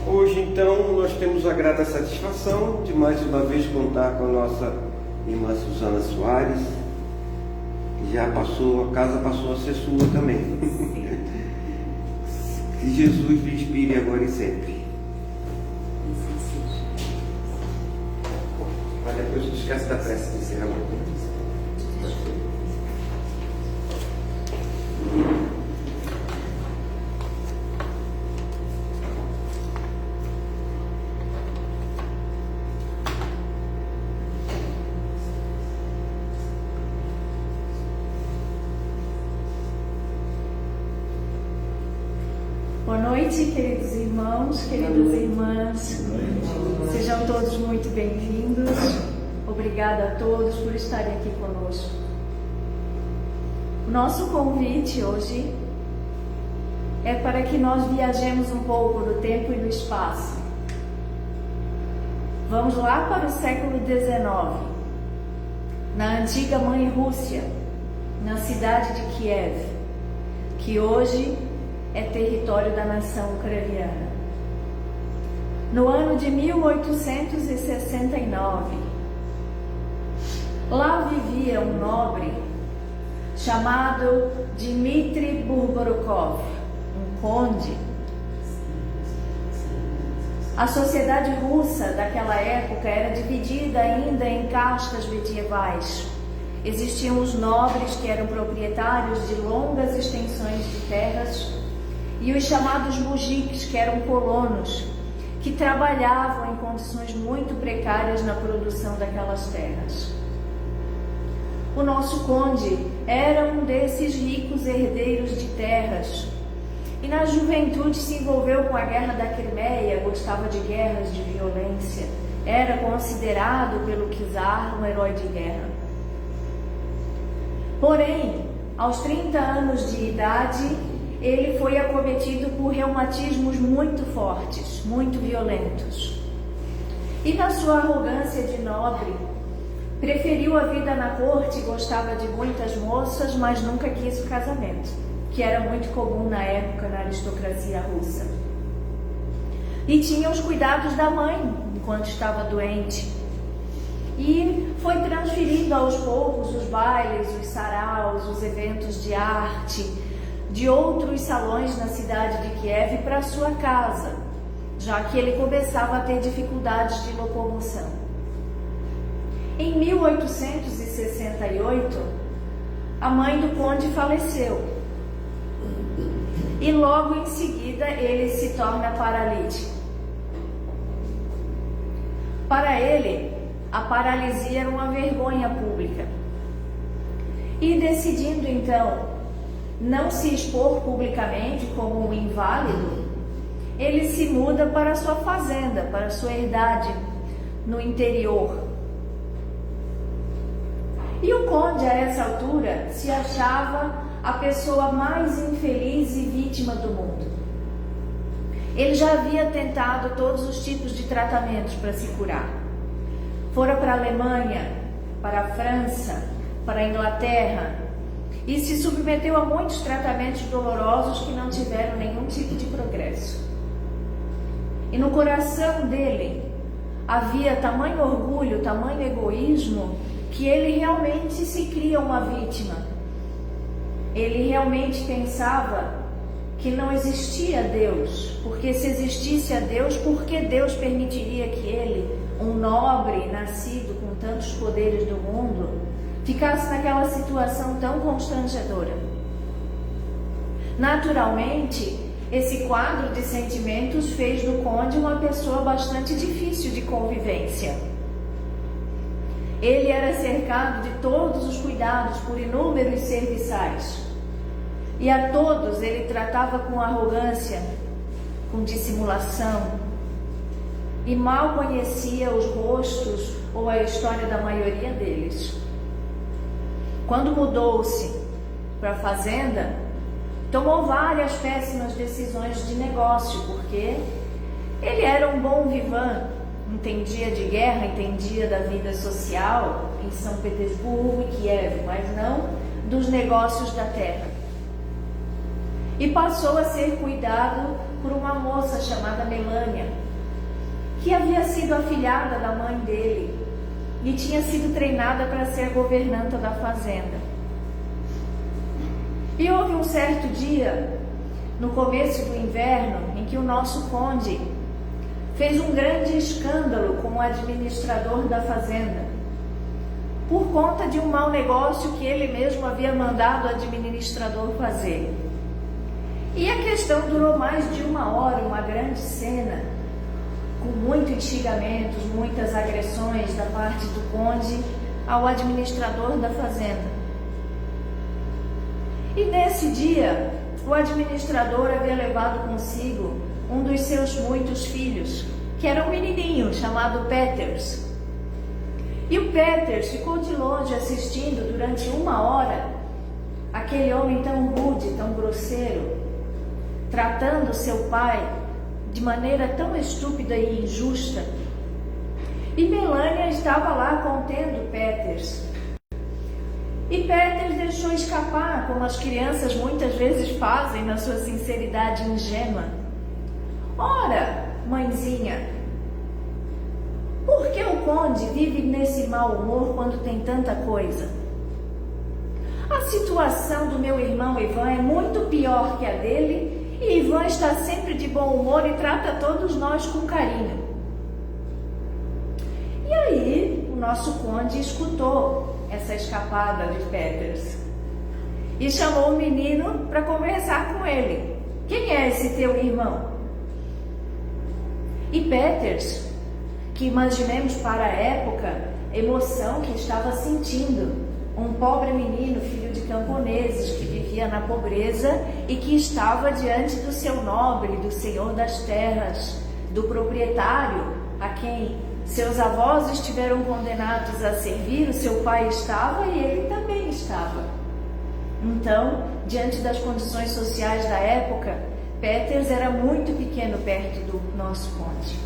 Hoje, então, nós temos a grata satisfação de mais uma vez contar com a nossa irmã Susana Soares, que já passou, a casa passou a ser sua também. Que Jesus lhe inspire agora e sempre. Mas depois não esquece da prece de encerramento. Boa noite, queridos irmãos, queridas irmãs. Sejam todos muito bem-vindos. Obrigada a todos por estarem aqui conosco. O nosso convite hoje é para que nós viajemos um pouco no tempo e no espaço. Vamos lá para o século XIX, na antiga Mãe Rússia, na cidade de Kiev, que hoje é território da nação ucraniana. No ano de 1869, lá vivia um nobre chamado Dmitri Burborokov, um conde. A sociedade russa daquela época era dividida ainda em castas medievais. Existiam os nobres, que eram proprietários de longas extensões de terras, e os chamados mujiks, que eram colonos, que trabalhavam em condições muito precárias na produção daquelas terras. O nosso conde era um desses ricos herdeiros de terras, e na juventude se envolveu com a guerra da Crimeia, gostava de guerras, de violência, era considerado pelo czar um herói de guerra. Porém, aos 30 anos de idade, ele foi acometido por reumatismos muito fortes, muito violentos. E na sua arrogância de nobre, preferiu a vida na corte, gostava de muitas moças, mas nunca quis o casamento, que era muito comum na época na aristocracia russa. E tinha os cuidados da mãe, enquanto estava doente. E foi transferindo aos poucos os bailes, os saraus, os eventos de arte, de outros salões na cidade de Kiev para sua casa, já que ele começava a ter dificuldades de locomoção. Em 1868, a mãe do conde faleceu e logo em seguida ele se torna paralítico. Para ele, a paralisia era uma vergonha pública e, decidindo então não se expor publicamente como um inválido, ele se muda para sua fazenda, para sua herdade no interior. E o conde, a essa altura, se achava a pessoa mais infeliz e vítima do mundo. Ele já havia tentado todos os tipos de tratamentos para se curar. Fora para a Alemanha, para a França, para a Inglaterra, e se submeteu a muitos tratamentos dolorosos que não tiveram nenhum tipo de progresso. E no coração dele havia tamanho orgulho, tamanho egoísmo, que ele realmente se cria uma vítima. Ele realmente pensava que não existia Deus, porque se existisse a Deus, por que Deus permitiria que ele, um nobre nascido com tantos poderes do mundo, ficasse naquela situação tão constrangedora? Naturalmente, esse quadro de sentimentos fez do conde uma pessoa bastante difícil de convivência. Ele era cercado de todos os cuidados por inúmeros serviçais, e a todos ele tratava com arrogância, com dissimulação, e mal conhecia os rostos ou a história da maioria deles. Quando mudou-se para a fazenda, tomou várias péssimas decisões de negócio, porque ele era um bom vivan, entendia de guerra, entendia da vida social em São Petersburgo e Kiev, mas não dos negócios da terra. e passou a ser cuidado por uma moça chamada Melânia, que havia sido afilhada da mãe dele e tinha sido treinada para ser governanta da fazenda. E houve um certo dia, no começo do inverno, em que o nosso conde fez um grande escândalo com o administrador da fazenda, por conta de um mau negócio que ele mesmo havia mandado o administrador fazer. E a questão durou mais de 1 hora, uma grande cena, com muitos instigamento, muitas agressões da parte do conde ao administrador da fazenda. E nesse dia, o administrador havia levado consigo um dos seus muitos filhos, que era um menininho chamado Peters. E o Peters ficou de longe assistindo durante 1 hora aquele homem tão rude, tão grosseiro, tratando seu pai de maneira tão estúpida e injusta. E Melânia estava lá contendo Peters. E Peters deixou escapar, como as crianças muitas vezes fazem na sua sinceridade ingênua: ora, mãezinha, por que o conde vive nesse mau humor quando tem tanta coisa? A situação do meu irmão Ivan é muito pior que a dele, e Ivan está sempre de bom humor e trata todos nós com carinho. E aí, o nosso conde escutou essa escapada de Peters e chamou o menino para conversar com ele. Quem é esse teu irmão? E Peters, que imaginemos para a época a emoção que estava sentindo, um pobre menino, filho de camponeses, que vivia na pobreza e que estava diante do seu nobre, do senhor das terras, do proprietário a quem seus avós estiveram condenados a servir, o seu pai estava e ele também estava. Então, diante das condições sociais da época, Peters era muito pequeno perto do nosso conde.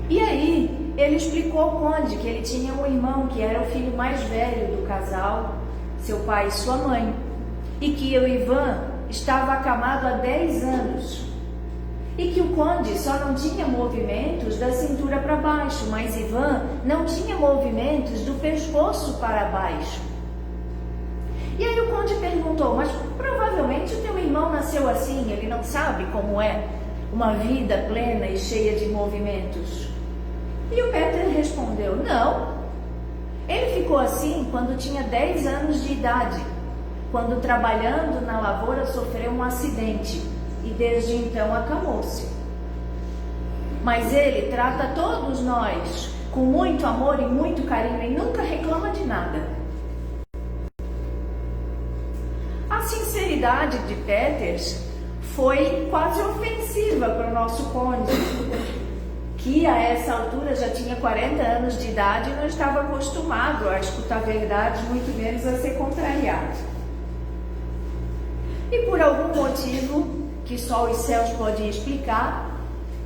E aí, ele explicou ao conde que ele tinha um irmão que era o filho mais velho do casal, seu pai e sua mãe, e que o Ivan estava acamado há 10 anos. E que o conde só não tinha movimentos da cintura para baixo, mas Ivan não tinha movimentos do pescoço para baixo. E aí o conde perguntou: mas provavelmente o teu irmão nasceu assim, ele não sabe como é uma vida plena e cheia de movimentos? E o Peter respondeu: não, ele ficou assim quando tinha 10 anos de idade, quando trabalhando na lavoura sofreu um acidente. E desde então acamou-se. Mas ele trata todos nós com muito amor e muito carinho e nunca reclama de nada. A sinceridade de Peters foi quase ofensiva para o nosso conde, que a essa altura já tinha 40 anos de idade e não estava acostumado a escutar verdades, muito menos a ser contrariado. E por algum motivo que só os céus podem explicar,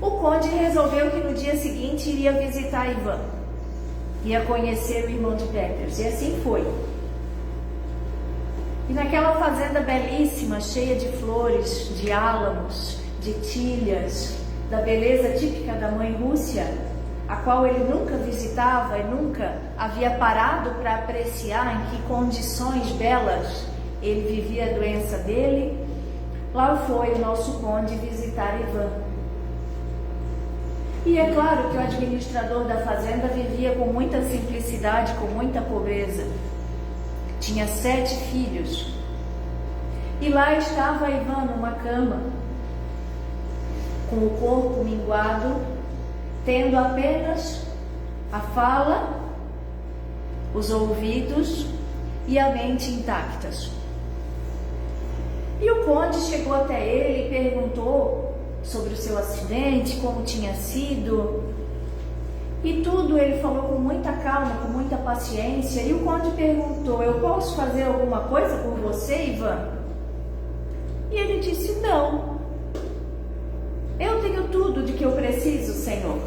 o conde resolveu que no dia seguinte iria visitar Ivan, ia conhecer o irmão de Peters, e assim foi. E naquela fazenda belíssima, cheia de flores, de álamos, de tilhas, da beleza típica da mãe Rússia, a qual ele nunca visitava e nunca havia parado para apreciar em que condições belas ele vivia a doença dele, lá foi o nosso conde visitar Ivan. E é claro que o administrador da fazenda vivia com muita simplicidade, com muita pobreza. Tinha 7 filhos. E lá estava Ivan numa cama, com o corpo minguado, tendo apenas a fala, os ouvidos e a mente intactas. E o conde chegou até ele e perguntou sobre o seu acidente, como tinha sido. E tudo ele falou com muita calma, com muita paciência. E o conde perguntou: eu posso fazer alguma coisa por você, Ivan? E ele disse: não. Eu tenho tudo de que eu preciso, Senhor.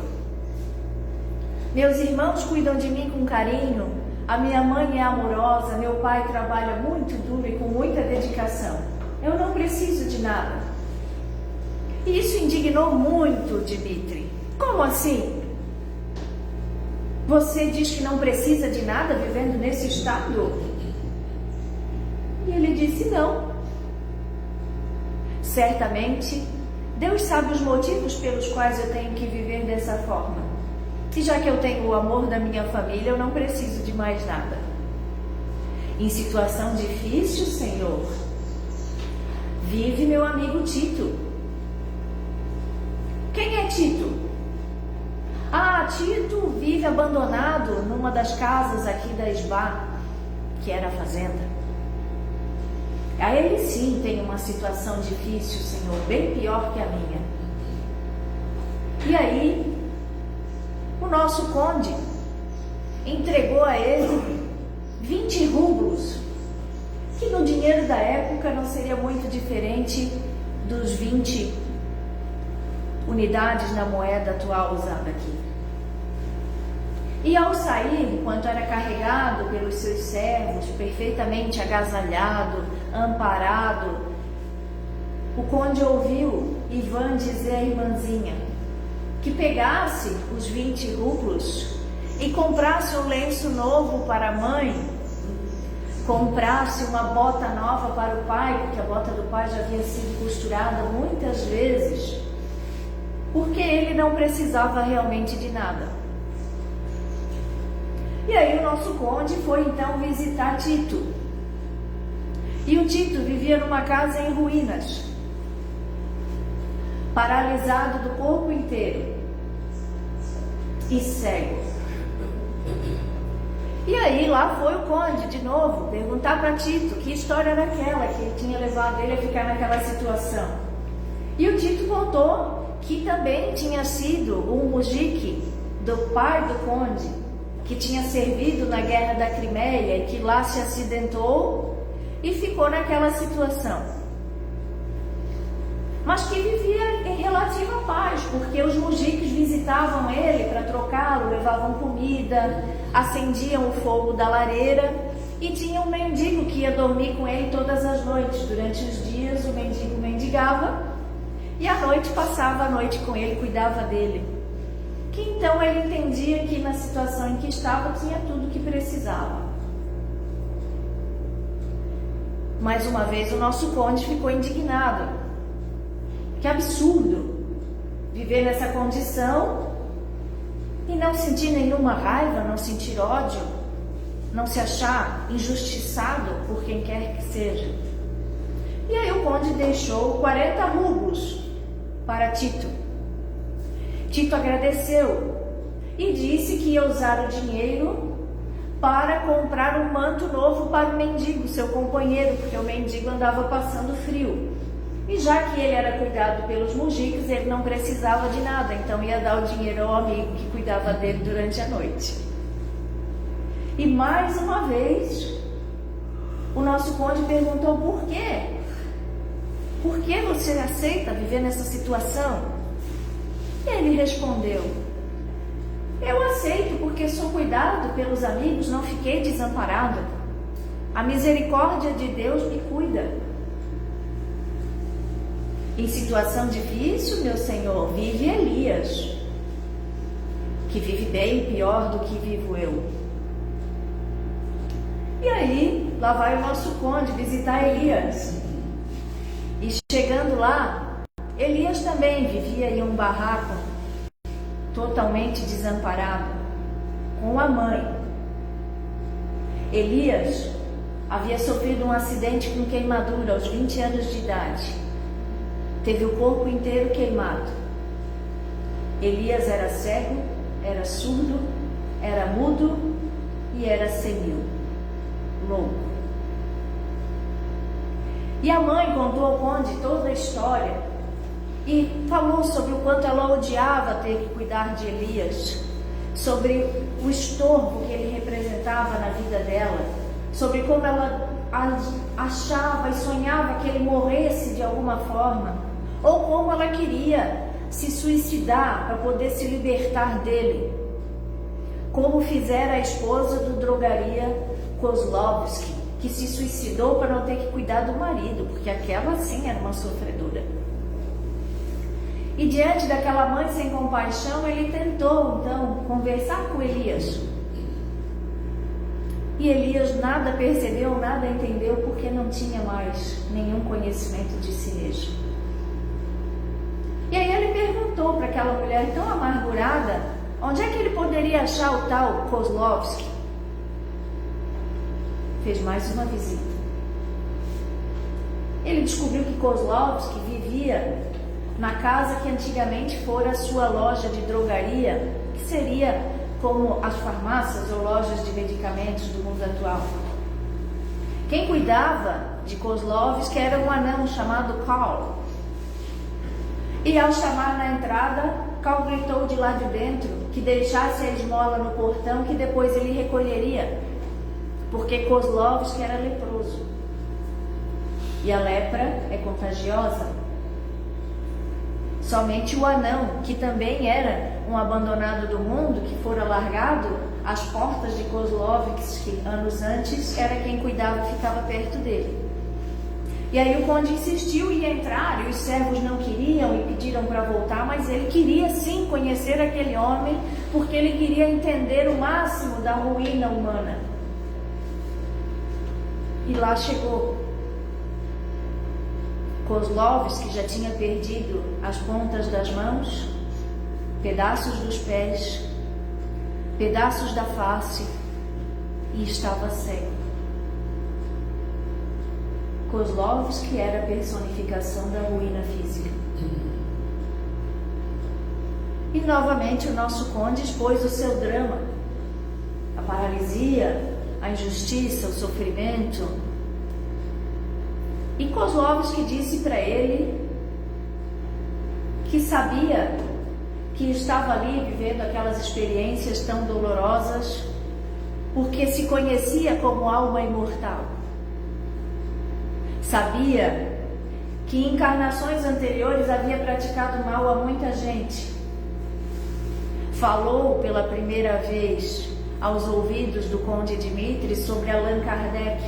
Meus irmãos cuidam de mim com carinho. A minha mãe é amorosa. Meu pai trabalha muito duro e com muita dedicação. Eu não preciso nada. E isso indignou muito Dmitri. Como assim? Você diz que não precisa de nada vivendo nesse estado? E ele disse não. Certamente, Deus sabe os motivos pelos quais eu tenho que viver dessa forma. E já que eu tenho o amor da minha família, eu não preciso de mais nada. Em situação difícil, Senhor, vive meu amigo Tito. Quem é Tito? Ah, Tito vive abandonado numa das casas aqui da Esbá, que era a fazenda. A ele sim tem uma situação difícil, Senhor, bem pior que a minha. E aí, o nosso conde entregou a ele 20 rublos, que no dinheiro da época não seria muito diferente dos 20 unidades na moeda atual usada aqui. E ao sair, enquanto era carregado pelos seus servos, perfeitamente agasalhado, amparado, o conde ouviu Ivan dizer à irmãzinha que pegasse os 20 rublos e comprasse um lenço novo para a mãe, comprasse uma bota nova para o pai, porque a bota do pai já havia sido costurada muitas vezes, porque ele não precisava realmente de nada. E aí o nosso conde foi então visitar Tito. E o Tito vivia numa casa em ruínas, paralisado do corpo inteiro e cego. E aí lá foi o conde de novo perguntar para Tito que história era aquela que tinha levado ele a ficar naquela situação. E o Tito contou que também tinha sido um mujique do pai do conde, que tinha servido na guerra da Crimeia e que lá se acidentou e ficou naquela situação. Mas que vivia em relativa paz, porque os mujiques visitavam ele para trocá-lo, levavam comida, acendiam o fogo da lareira e tinha um mendigo que ia dormir com ele todas as noites. Durante os dias o mendigo mendigava e à noite passava a noite com ele, cuidava dele. Que então ele entendia que na situação em que estava tinha tudo o que precisava. Mais uma vez o nosso conde ficou indignado. Que absurdo viver nessa condição e não sentir nenhuma raiva, não sentir ódio, não se achar injustiçado por quem quer que seja. E aí o conde deixou 40 rublos para Tito. Tito agradeceu e disse que ia usar o dinheiro para comprar um manto novo para o mendigo, seu companheiro, porque o mendigo andava passando frio. E já que ele era cuidado pelos mujiques, ele não precisava de nada, então ia dar o dinheiro ao amigo que cuidava dele durante a noite. E mais uma vez, o nosso conde perguntou por quê? Por que você aceita viver nessa situação? E ele respondeu: eu aceito porque sou cuidado pelos amigos, não fiquei desamparado. A misericórdia de Deus me cuida. Em situação difícil, meu Senhor, vive Elias, que vive bem pior do que vivo eu. E aí, lá vai o nosso conde visitar Elias. E chegando lá, Elias também vivia em um barraco, totalmente desamparado, com a mãe. Elias havia sofrido um acidente com queimadura aos 20 anos de idade. Teve o corpo inteiro queimado. Elias era cego, era surdo, era mudo e era senil, louco. E a mãe contou ao conde toda a história e falou sobre o quanto ela odiava ter que cuidar de Elias, sobre o estorvo que ele representava na vida dela, sobre como ela achava e sonhava que ele morresse de alguma forma, ou como ela queria se suicidar para poder se libertar dele, como fizera a esposa do drogaria Kozlovsky. que se suicidou para não ter que cuidar do marido, porque aquela sim era uma sofredora. E diante daquela mãe sem compaixão, ele tentou então conversar com Elias. E Elias nada percebeu, nada entendeu, porque não tinha mais nenhum conhecimento de si mesmo. E aí ele perguntou para aquela mulher tão amargurada, onde é que ele poderia achar o tal Kozlovsky? Fez mais uma visita. Ele descobriu que Kozlovsky vivia na casa que antigamente fora sua loja de drogaria, que seria como as farmácias ou lojas de medicamentos do mundo atual. Quem cuidava de Kozlovsky era um anão chamado Karl. E ao chamar na entrada, Karl gritou de lá de dentro que deixasse a esmola no portão, que depois ele recolheria, porque Kozlovsky era leproso. E a lepra é contagiosa. Somente o anão, que também era um abandonado do mundo, que fora largado às portas de Kozlovsky anos antes, era quem cuidava e ficava perto dele. E aí o conde insistiu em entrar, e os servos não queriam e pediram para voltar, mas ele queria sim conhecer aquele homem, porque ele queria entender o máximo da ruína humana. E lá chegou. Kozlovsky já tinha perdido as pontas das mãos, pedaços dos pés, pedaços da face, e estava cego. Kozlovsky era a personificação da ruína física. E novamente o nosso conde expôs o seu drama, a paralisia, a injustiça, o sofrimento. E Kozlovsky disse para ele que sabia que estava ali vivendo aquelas experiências tão dolorosas porque se conhecia como alma imortal. Sabia que em encarnações anteriores havia praticado mal a muita gente. Falou pela primeira vez aos ouvidos do conde Dmitri sobre Allan Kardec,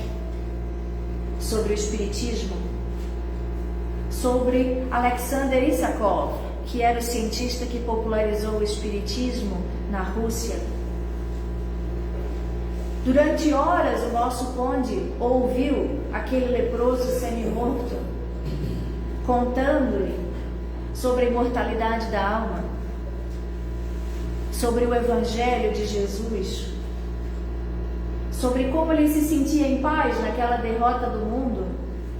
sobre o Espiritismo, sobre Alexander Isakov, que era o cientista que popularizou o Espiritismo na Rússia. Durante horas o nosso conde ouviu aquele leproso semi-morto contando-lhe sobre a imortalidade da alma, sobre o Evangelho de Jesus, sobre como ele se sentia em paz naquela derrota do mundo,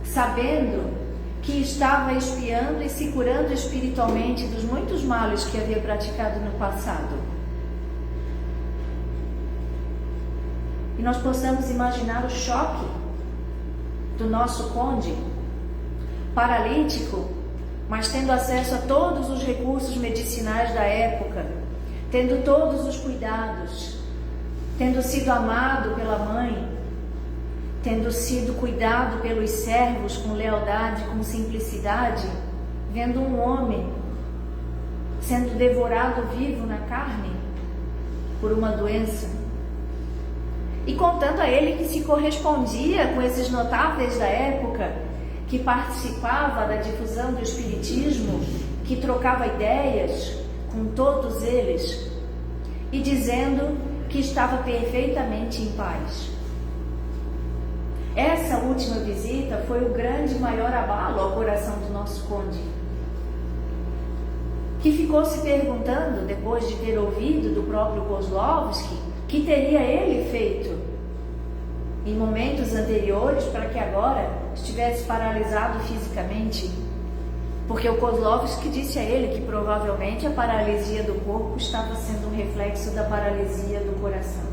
sabendo que estava expiando e se curando espiritualmente dos muitos males que havia praticado no passado. E nós possamos imaginar o choque do nosso conde, paralítico, mas tendo acesso a todos os recursos medicinais da época, tendo todos os cuidados, tendo sido amado pela mãe, tendo sido cuidado pelos servos com lealdade, com simplicidade, vendo um homem sendo devorado vivo na carne por uma doença, e contando a ele que se correspondia com esses notáveis da época, que participava da difusão do Espiritismo, que trocava ideias com todos eles, e dizendo que estava perfeitamente em paz. Essa última visita foi o grande e maior abalo ao coração do nosso conde, que ficou se perguntando, depois de ter ouvido do próprio Kozlovsky, que teria ele feito em momentos anteriores para que agora estivesse paralisado fisicamente, porque o Kozlovsky disse a ele que provavelmente a paralisia do corpo estava sendo um reflexo da paralisia do coração.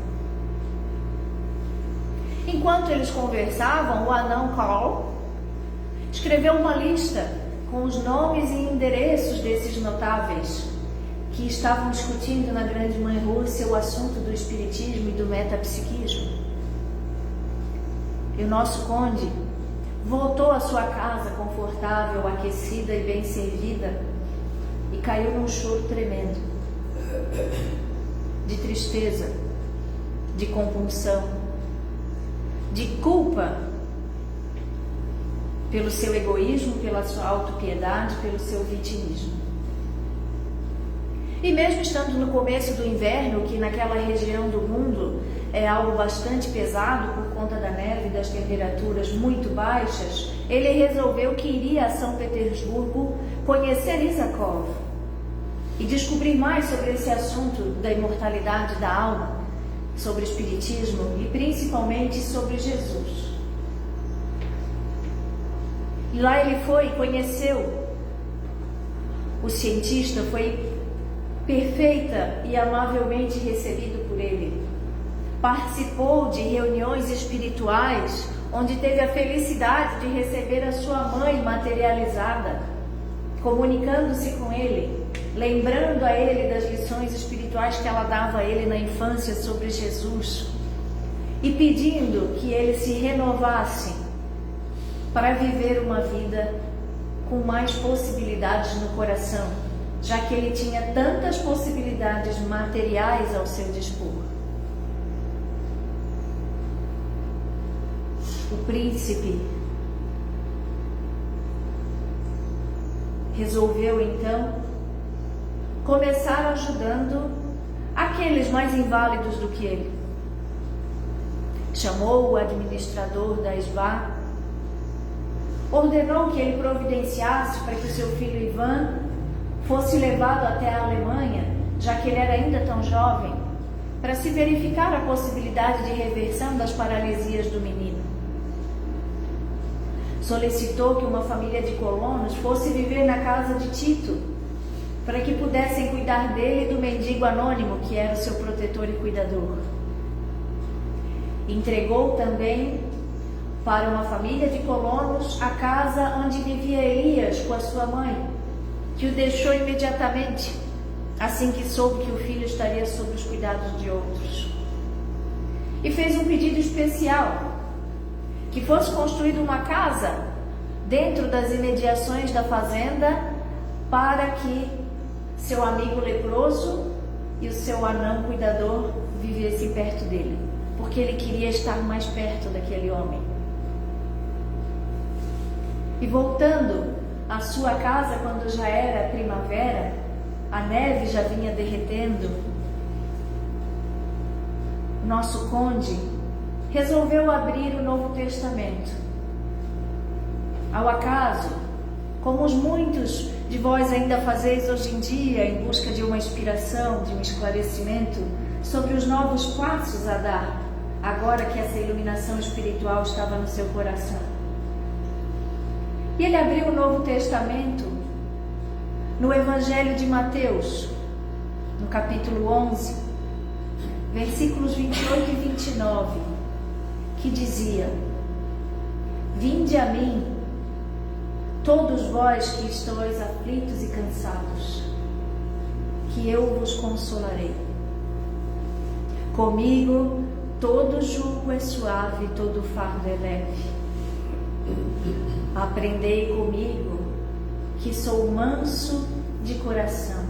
Enquanto eles conversavam, o anão Karl escreveu uma lista com os nomes e endereços desses notáveis que estavam discutindo na Grande Mãe Rússia o assunto do espiritismo e do metapsiquismo. E o nosso conde voltou à sua casa confortável, aquecida e bem servida, e caiu num choro tremendo, de tristeza, de compunção, de culpa pelo seu egoísmo, pela sua autopiedade, pelo seu vitimismo. E mesmo estando no começo do inverno, que naquela região do mundo é algo bastante pesado por conta da neve e das temperaturas muito baixas, ele resolveu que iria a São Petersburgo conhecer Isakov e descobrir mais sobre esse assunto da imortalidade da alma, sobre o espiritismo e principalmente sobre Jesus. E lá ele foi, conheceu o cientista, foi perfeita e amavelmente recebido por ele. Participou de reuniões espirituais, onde teve a felicidade de receber a sua mãe materializada, comunicando-se com ele, lembrando a ele das lições espirituais que ela dava a ele na infância sobre Jesus e pedindo que ele se renovasse para viver uma vida com mais possibilidades no coração, já que ele tinha tantas possibilidades materiais ao seu dispor. O príncipe resolveu então começar ajudando aqueles mais inválidos do que ele. Chamou o administrador da SVA, ordenou que ele providenciasse para que seu filho Ivan fosse levado até a Alemanha, já que ele era ainda tão jovem, para se verificar a possibilidade de reversão das paralisias do menino. Solicitou que uma família de colonos fosse viver na casa de Tito, para que pudessem cuidar dele e do mendigo anônimo, que era o seu protetor e cuidador. Entregou também para uma família de colonos a casa onde vivia Elias com a sua mãe, que o deixou imediatamente, assim que soube que o filho estaria sob os cuidados de outros. E fez um pedido especial, que fosse construída uma casa dentro das imediações da fazenda, para que seu amigo leproso e o seu anão cuidador vivessem perto dele, porque ele queria estar mais perto daquele homem. E voltando à sua casa, quando já era primavera, a neve já vinha derretendo, nosso conde resolveu abrir o Novo Testamento. Ao acaso, como os muitos de vós ainda fazeis hoje em dia, em busca de uma inspiração, de um esclarecimento sobre os novos passos a dar, agora que essa iluminação espiritual estava no seu coração. E ele abriu o Novo Testamento no Evangelho de Mateus, no capítulo 11, versículos 28 e 29, que dizia: Vinde a mim, todos vós que estáis aflitos e cansados, que eu vos consolarei. Comigo todo jugo é suave, todo fardo é leve. Aprendei comigo, que sou manso de coração,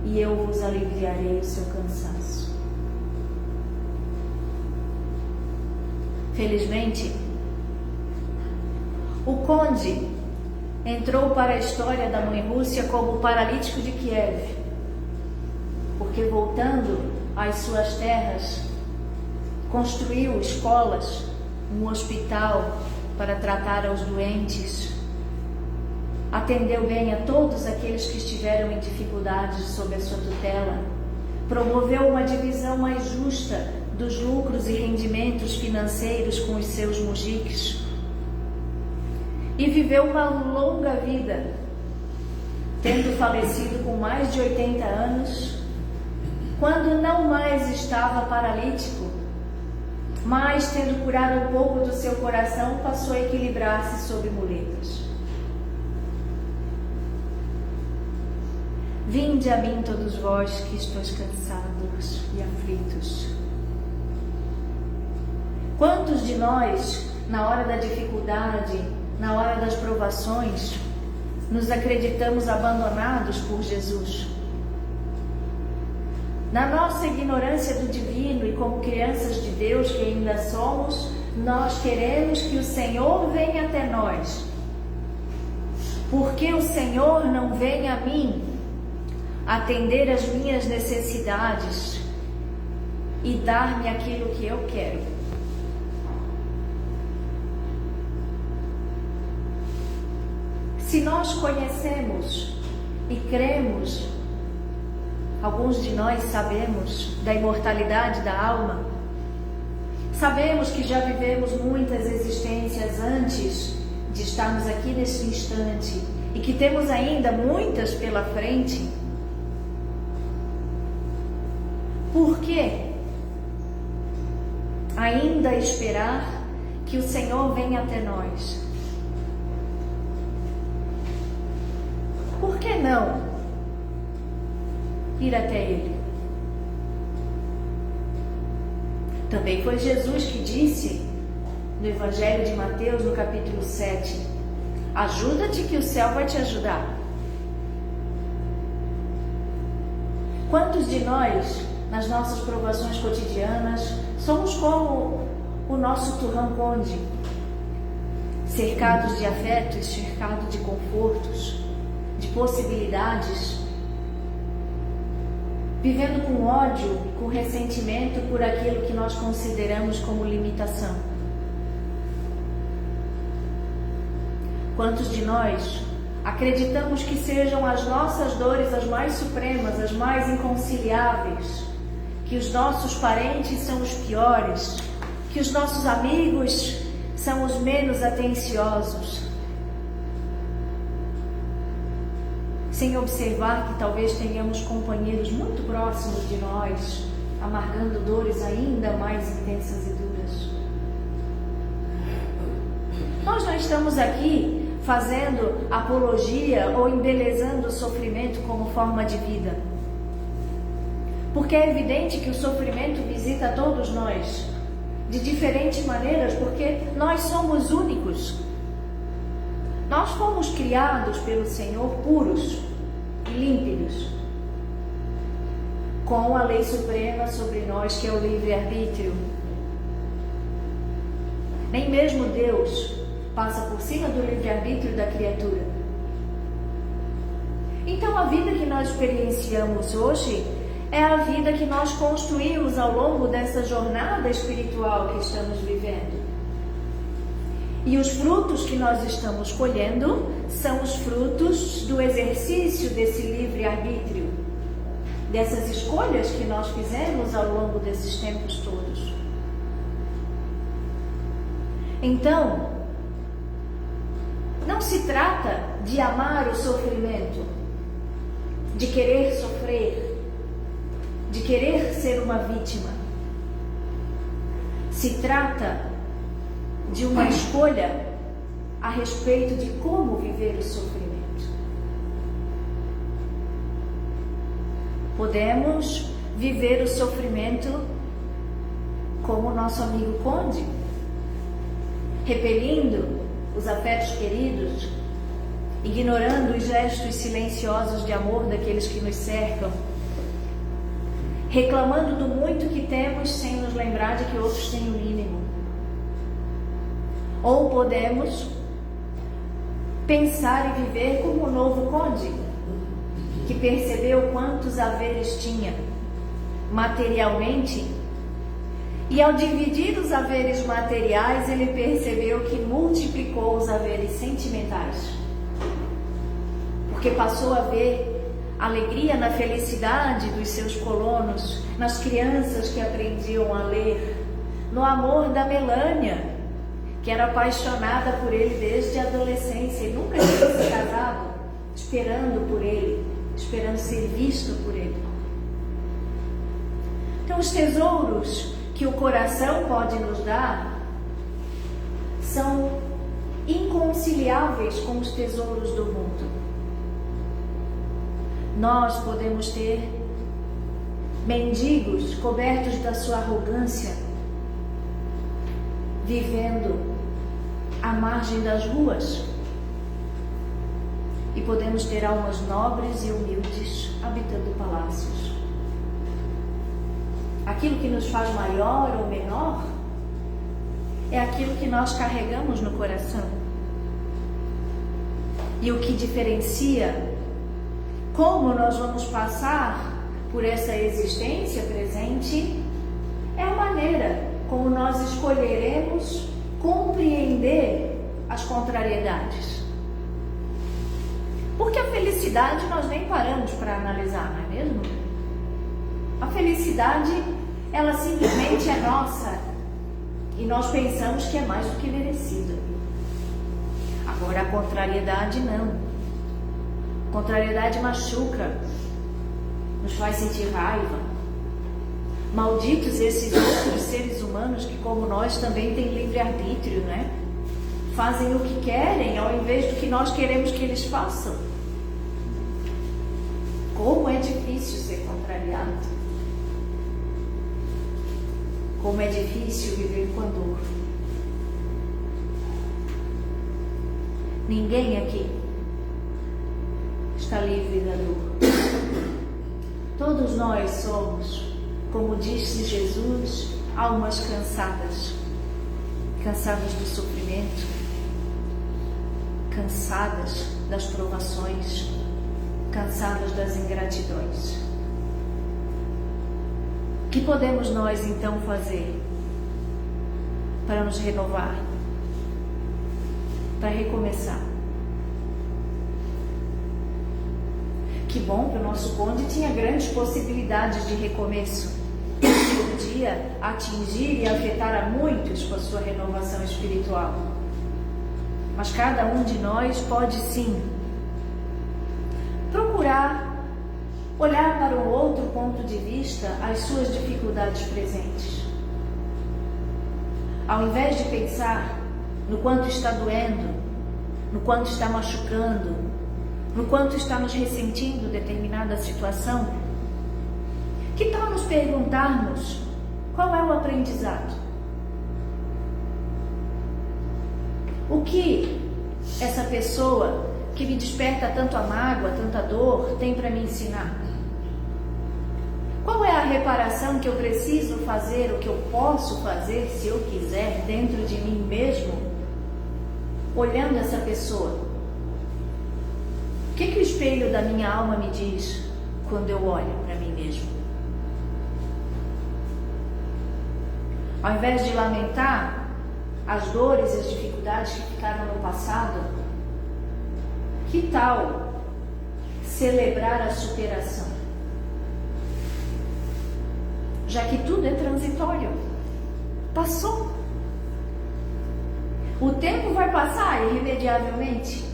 e eu vos aliviarei o seu cansaço. Felizmente, o conde entrou para a história da mãe Rússia como o paralítico de Kiev, porque voltando às suas terras, construiu escolas, um hospital para tratar aos doentes, atendeu bem a todos aqueles que estiveram em dificuldades sob a sua tutela, promoveu uma divisão mais justa dos lucros e rendimentos financeiros com os seus mujiques, e viveu uma longa vida, tendo falecido com mais de 80 anos, quando não mais estava paralítico, mas, tendo curado um pouco do seu coração, passou a equilibrar-se sobre muletas. Vinde a mim todos vós que estáis cansados e aflitos. Quantos de nós, na hora da dificuldade, na hora das provações, nos acreditamos abandonados por Jesus? Na nossa ignorância do divino e como crianças de Deus que ainda somos, nós queremos que o Senhor venha até nós. Porque o Senhor não vem a mim atender as minhas necessidades e dar-me aquilo que eu quero. Se nós conhecemos e cremos, alguns de nós sabemos da imortalidade da alma, sabemos que já vivemos muitas existências antes de estarmos aqui nesse instante e que temos ainda muitas pela frente. Por que ainda esperar que o Senhor venha até nós? Por que não ir até Ele? Também foi Jesus que disse no Evangelho de Mateus, no capítulo 7, ajuda-te que o céu vai te ajudar. Quantos de nós, nas nossas provações cotidianas, somos como o nosso Turhan Conde, cercados de afetos, cercados de confortos, de possibilidades, vivendo com ódio, com ressentimento por aquilo que nós consideramos como limitação? Quantos de nós acreditamos que sejam as nossas dores as mais supremas, as mais inconciliáveis, que os nossos parentes são os piores, que os nossos amigos são os menos atenciosos, sem observar que talvez tenhamos companheiros muito próximos de nós, amargando dores ainda mais intensas e duras? Nós não estamos aqui fazendo apologia ou embelezando o sofrimento como forma de vida, porque é evidente que o sofrimento visita todos nós de diferentes maneiras, porque nós somos únicos. Nós fomos criados pelo Senhor puros e límpidos, com a lei suprema sobre nós, que é o livre-arbítrio. Nem mesmo Deus passa por cima do livre-arbítrio da criatura. Então a vida que nós experienciamos hoje é a vida que nós construímos ao longo dessa jornada espiritual que estamos vivendo. E os frutos que nós estamos colhendo são os frutos do exercício desse livre-arbítrio, dessas escolhas que nós fizemos ao longo desses tempos todos. Então, não se trata de amar o sofrimento, de querer sofrer, de querer ser uma vítima. Se trata de uma escolha a respeito de como viver o sofrimento. Podemos viver o sofrimento como o nosso amigo Conde, repelindo os afetos queridos, ignorando os gestos silenciosos de amor daqueles que nos cercam, reclamando do muito que temos sem nos lembrar de que outros têm o mínimo. Ou podemos pensar e viver como o novo Conde, que percebeu quantos haveres tinha materialmente, e ao dividir os haveres materiais, ele percebeu que multiplicou os haveres sentimentais, porque passou a ver alegria na felicidade dos seus colonos, nas crianças que aprendiam a ler, no amor da Melânia, que era apaixonada por ele desde a adolescência e nunca tinha se casado, esperando por ele, esperando ser visto por ele. Então, os tesouros que o coração pode nos dar são inconciliáveis com os tesouros do mundo. Nós podemos ter mendigos cobertos da sua arrogância, vivendo à margem das ruas, e podemos ter almas nobres e humildes habitando palácios. aquilo que nos faz maior ou menor, é aquilo que nós carregamos no coração. E o que diferencia como nós vamos passar por essa existência presente é a maneira como nós escolheremos compreender as contrariedades. Porque a felicidade nós nem paramos para analisar, não é mesmo? A felicidade, ela simplesmente é nossa e nós pensamos que é mais do que merecida. Agora a contrariedade não. A contrariedade machuca, nos faz sentir raiva. Malditos esses outros seres humanos que, como nós, também têm livre-arbítrio, né? Fazem o que querem ao invés do que nós queremos que eles façam. Como é difícil ser contrariado. Como é difícil viver com a dor. Ninguém aqui está livre da dor. Todos nós somos, como disse Jesus, almas cansadas. Cansadas do sofrimento, cansadas das provações, cansadas das ingratidões. O que podemos nós então fazer para nos renovar, para recomeçar? Que bom que o nosso bonde tinha grandes possibilidades de recomeço. Podia atingir e afetar a muitos com a sua renovação espiritual. Mas cada um de nós pode sim procurar olhar para um outro ponto de vista as suas dificuldades presentes. Ao invés de pensar no quanto está doendo, no quanto está machucando, no quanto está nos ressentindo determinada situação, que tal nos perguntarmos qual é o aprendizado? O que essa pessoa que me desperta tanto a mágoa, tanta dor, tem para me ensinar? Qual é a reparação que eu preciso fazer, o que eu posso fazer, se eu quiser, dentro de mim mesmo, olhando essa pessoa? O que o espelho da minha alma me diz quando eu olho para mim mesmo? Ao invés de lamentar as dores e as dificuldades que ficaram no passado, que tal celebrar a superação? Já que tudo é transitório, passou. O tempo vai passar irremediavelmente,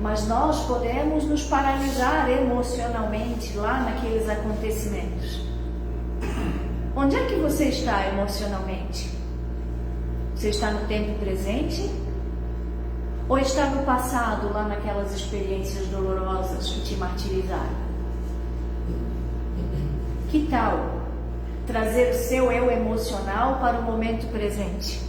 mas nós podemos nos paralisar emocionalmente lá naqueles acontecimentos. Onde é que você está emocionalmente? Você está no tempo presente? Ou está no passado, lá naquelas experiências dolorosas que te martirizaram? Que tal trazer o seu eu emocional para o momento presente?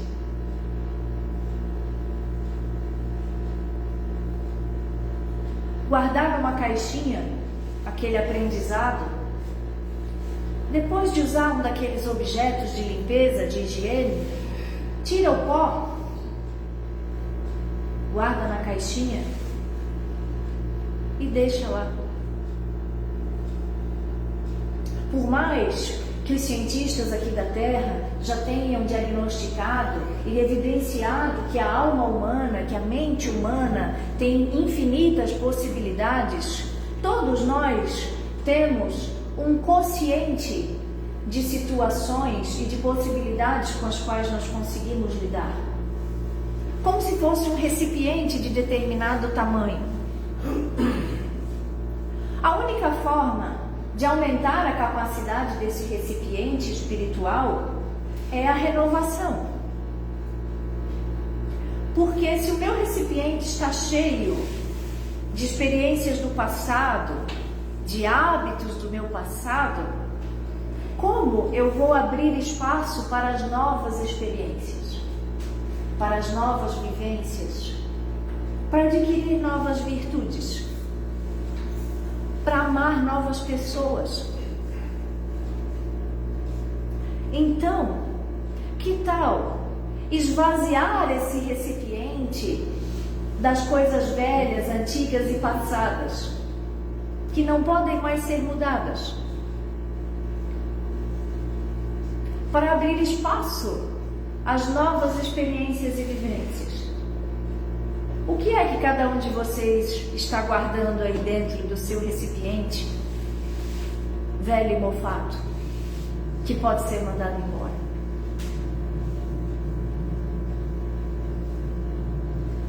Guardar numa caixinha aquele aprendizado. Depois de usar um daqueles objetos de limpeza, de higiene, tira o pó, guarda na caixinha e deixa lá. Por mais que os cientistas aqui da Terra já tenham diagnosticado e evidenciado que a alma humana, que a mente humana tem infinitas possibilidades, todos nós temos um quociente de situações e de possibilidades com as quais nós conseguimos lidar. Como se fosse um recipiente de determinado tamanho. A única forma de aumentar a capacidade desse recipiente espiritual é a renovação. Porque se o meu recipiente está cheio de experiências do passado, de hábitos do meu passado, como eu vou abrir espaço para as novas experiências, para as novas vivências, para adquirir novas virtudes, para amar novas pessoas? Então, que tal esvaziar esse recipiente das coisas velhas, antigas e passadas, que não podem mais ser mudadas, para abrir espaço às novas experiências e vivências? O que é que cada um de vocês está guardando aí dentro do seu recipiente, velho e mofado, que pode ser mandado embora?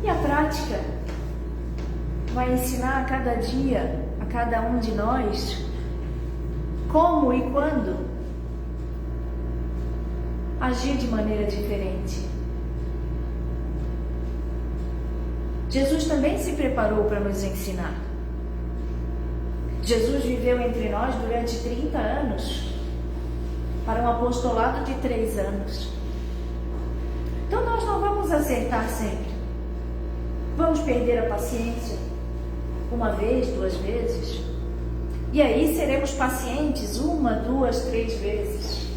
E a prática vai ensinar a cada dia, a cada um de nós, como e quando agir de maneira diferente. Jesus também se preparou para nos ensinar. Jesus viveu entre nós durante 30 anos, para um apostolado de 3 anos. Então nós não vamos acertar sempre. Vamos perder a paciência, uma vez, 2 vezes. E aí seremos pacientes 1, 2, 3 vezes.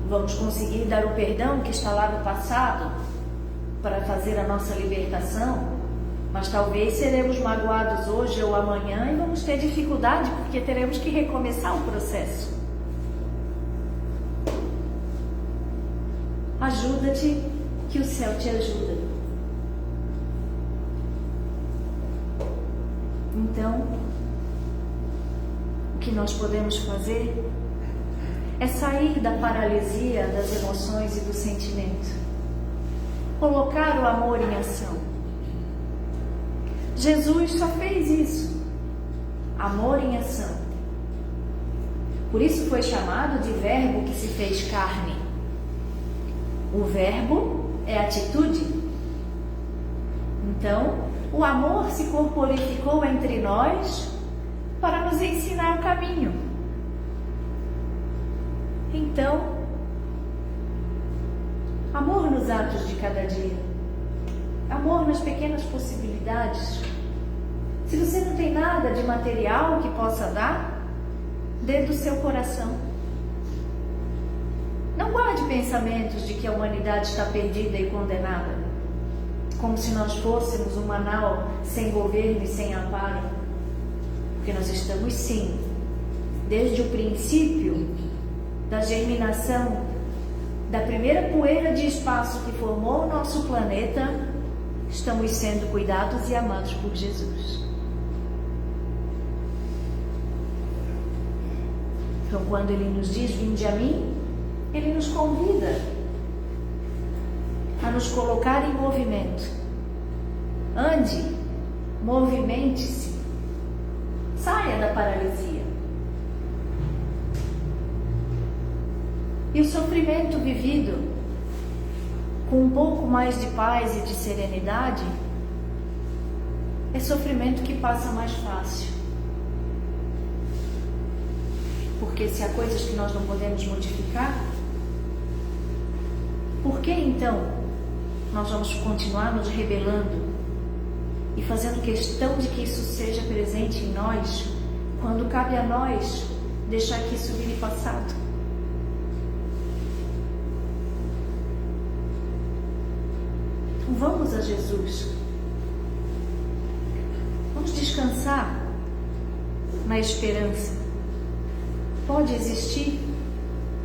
Vamos conseguir dar o perdão que está lá no passado para fazer a nossa libertação, mas talvez seremos magoados hoje ou amanhã e vamos ter dificuldade porque teremos que recomeçar o processo. Ajuda-te, que o céu te ajuda. Então, o que nós podemos fazer é sair da paralisia das emoções e do sentimento, colocar o amor em ação. Jesus só fez isso, amor em ação. Por isso foi chamado de verbo que se fez carne. O verbo é atitude. Então, o amor se corporificou entre nós para nos ensinar o caminho. Então, amor nos atos de cada dia, amor nas pequenas possibilidades. Se você não tem nada de material que possa dar, dê do seu coração. Não guarde pensamentos de que a humanidade está perdida e condenada, como se nós fôssemos um Manaus sem governo e sem amparo, porque nós estamos sim, desde o princípio da germinação da primeira poeira de espaço que formou o nosso planeta, estamos sendo cuidados e amados por Jesus. Então, quando Ele nos diz, vinde a mim, Ele nos convida a nos colocar em movimento. Ande, movimente-se, saia da paralisia. E o sofrimento vivido com um pouco mais de paz e de serenidade é sofrimento que passa mais fácil. Porque se há coisas que nós não podemos modificar, por que então nós vamos continuar nos rebelando e fazendo questão de que isso seja presente em nós, quando cabe a nós deixar que isso vire passado? Então vamos a Jesus. Vamos descansar na esperança. Pode existir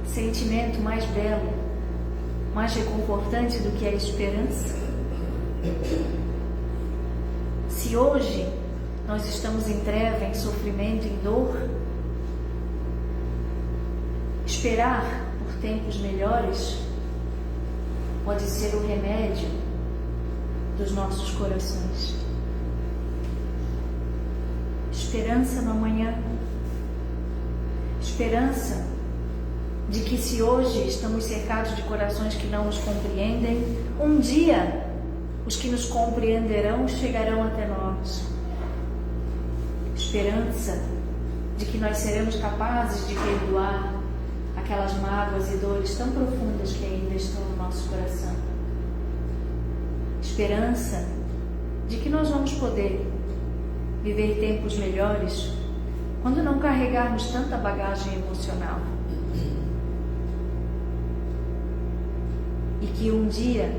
sentimento mais belo, mais reconfortante do que a esperança? Se hoje nós estamos em treva, em sofrimento, em dor, esperar por tempos melhores pode ser o remédio dos nossos corações. Esperança no amanhã. Esperança de que se hoje estamos cercados de corações que não nos compreendem, um dia os que nos compreenderão chegarão até nós. Esperança de que nós seremos capazes de perdoar aquelas mágoas e dores tão profundas que ainda estão no nosso coração. Esperança de que nós vamos poder viver tempos melhores quando não carregarmos tanta bagagem emocional. que um dia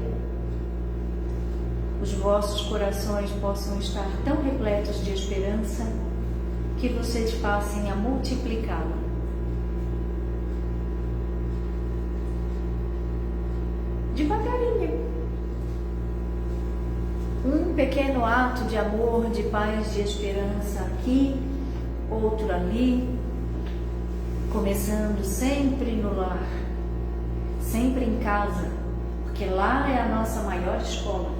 os vossos corações possam estar tão repletos de esperança que vocês passem a multiplicá-la. Devagarinho. Um pequeno ato de amor, de paz, de esperança aqui, outro ali, começando sempre no lar, sempre em casa, porque lá é a nossa maior escola.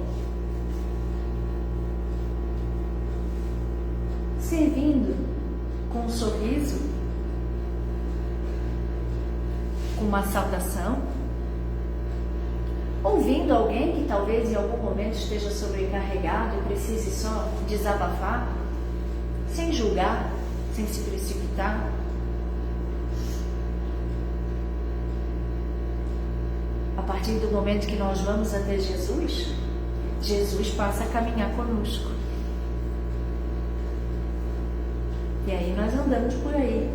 Servindo com um sorriso, com uma saudação, ouvindo alguém que talvez em algum momento esteja sobrecarregado e precise só desabafar, sem julgar, sem se precipitar. A partir do momento que nós vamos até Jesus, Jesus passa a caminhar conosco. E aí nós andamos por aí,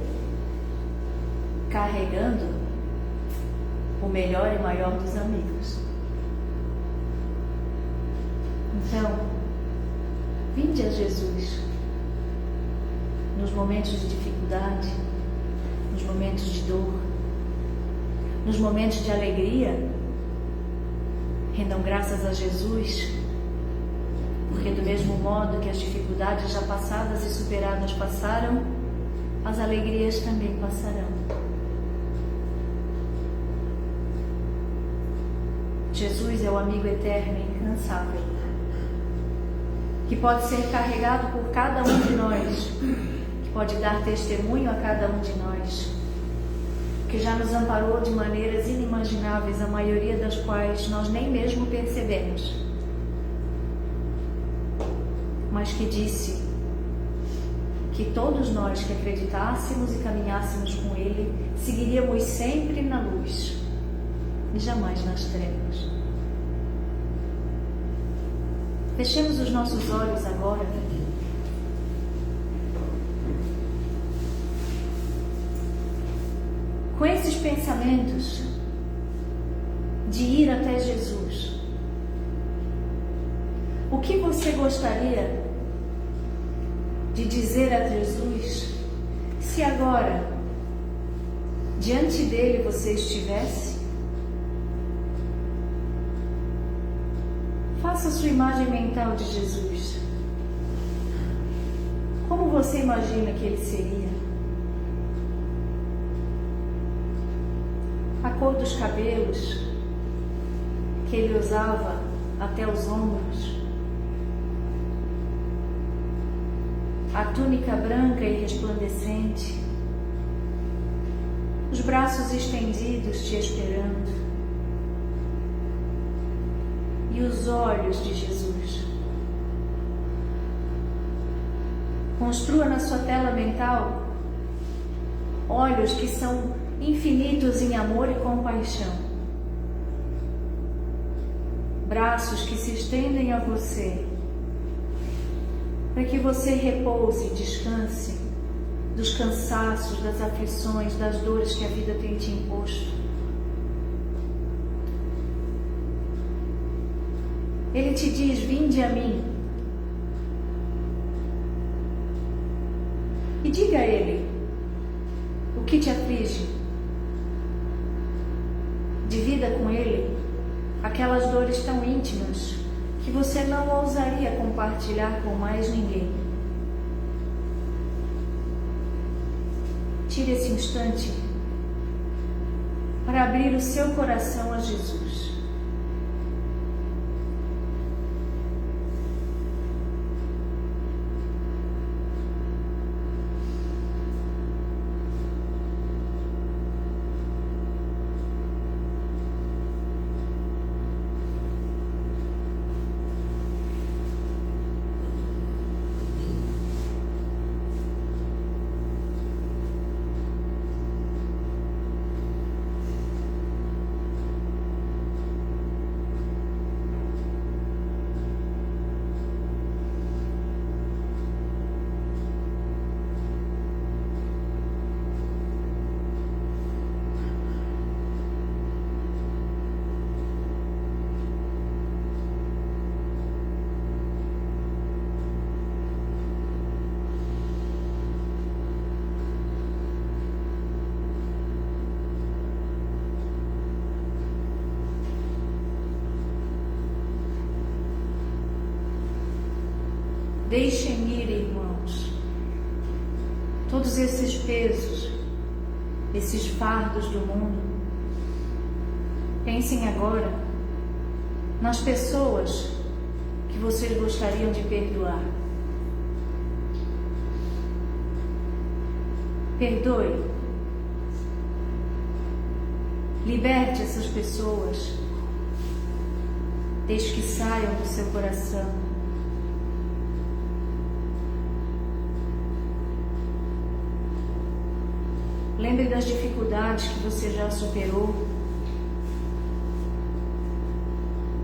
carregando o melhor e maior dos amigos. Então, vinde a Jesus nos momentos de dificuldade, nos momentos de dor, nos momentos de alegria. Rendam graças a Jesus, porque do mesmo modo que as dificuldades já passadas e superadas passaram, as alegrias também passarão. Jesus é o amigo eterno e incansável, que pode ser carregado por cada um de nós, que pode dar testemunho a cada um de nós, que já nos amparou de maneiras inimagináveis, a maioria das quais nós nem mesmo percebemos, mas que disse que todos nós que acreditássemos e caminhássemos com Ele, seguiríamos sempre na luz e jamais nas trevas. Fechemos os nossos olhos agora. Com esses pensamentos de ir até Jesus, o que você gostaria de dizer a Jesus se agora, diante dele, você estivesse? Faça sua imagem mental de Jesus. Como você imagina que ele seria? A cor dos cabelos que ele usava até os ombros, a túnica branca e resplandecente, os braços estendidos te esperando, e os olhos de Jesus. Construa na sua tela mental olhos que são infinitos em amor e compaixão, braços que se estendem a você, para que você repouse e descanse dos cansaços, das aflições, das dores que a vida tem te imposto. Ele te diz: vinde a mim. E diga a Ele o que te aflige. Divida com Ele aquelas dores tão íntimas que você não ousaria compartilhar com mais ninguém. Tire esse instante para abrir o seu coração a Jesus. Deixem ir, irmãos, todos esses pesos, esses fardos do mundo. Pensem agora nas pessoas que vocês gostariam de perdoar. Perdoe. Liberte essas pessoas. Deixe que saiam do seu coração. Lembre das dificuldades que você já superou.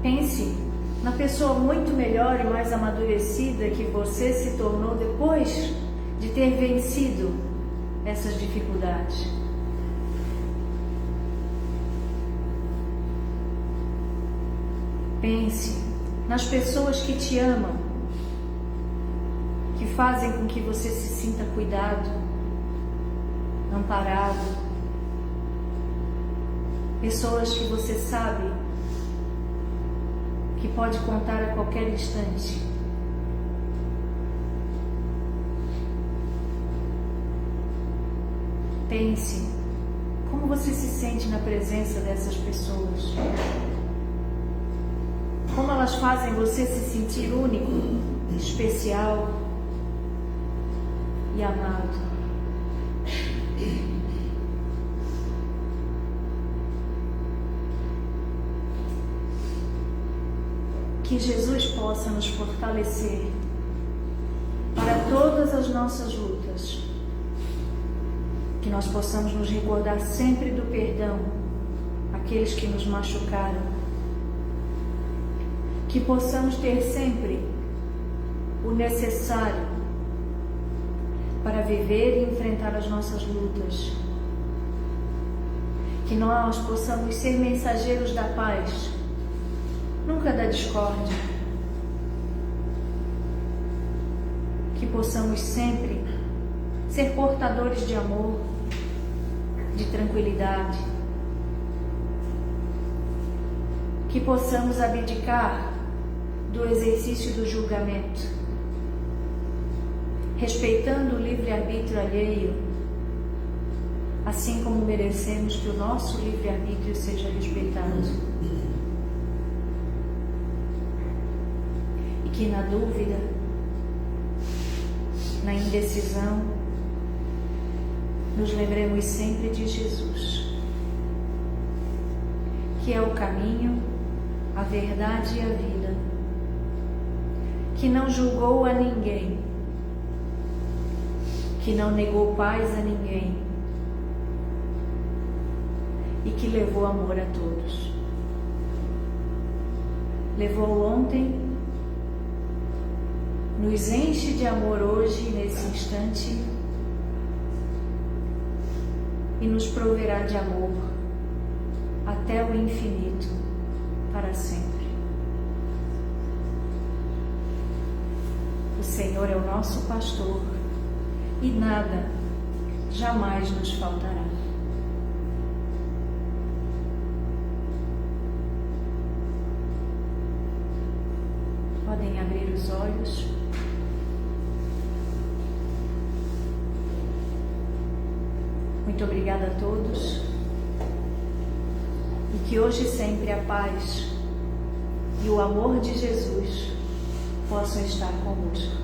Pense na pessoa muito melhor e mais amadurecida que você se tornou depois de ter vencido essas dificuldades. Pense nas pessoas que te amam, que fazem com que você se sinta cuidado, amparado. Pessoas que você sabe que pode contar a qualquer instante. Pense como você se sente na presença dessas pessoas. Como elas fazem você se sentir único, especial e amado. Que Jesus possa nos fortalecer para todas as nossas lutas. Que nós possamos nos recordar sempre do perdão àqueles que nos machucaram. Que possamos ter sempre o necessário para viver e enfrentar as nossas lutas. Que nós possamos ser mensageiros da paz, nunca da discórdia. Que possamos sempre ser portadores de amor, de tranquilidade. Que possamos abdicar do exercício do julgamento, respeitando o livre-arbítrio alheio, assim como merecemos que o nosso livre-arbítrio seja respeitado. E que na dúvida, na indecisão, nos lembremos sempre de Jesus, que é o caminho, a verdade e a vida, que não julgou a ninguém, que não negou paz a ninguém e que levou amor a todos. Levou ontem, nos enche de amor hoje, nesse instante, e nos proverá de amor até o infinito, para sempre. O Senhor é o nosso pastor e nada jamais nos faltará. Podem abrir os olhos. Muito obrigada a todos. E que hoje e sempre a paz e o amor de Jesus possam estar conosco.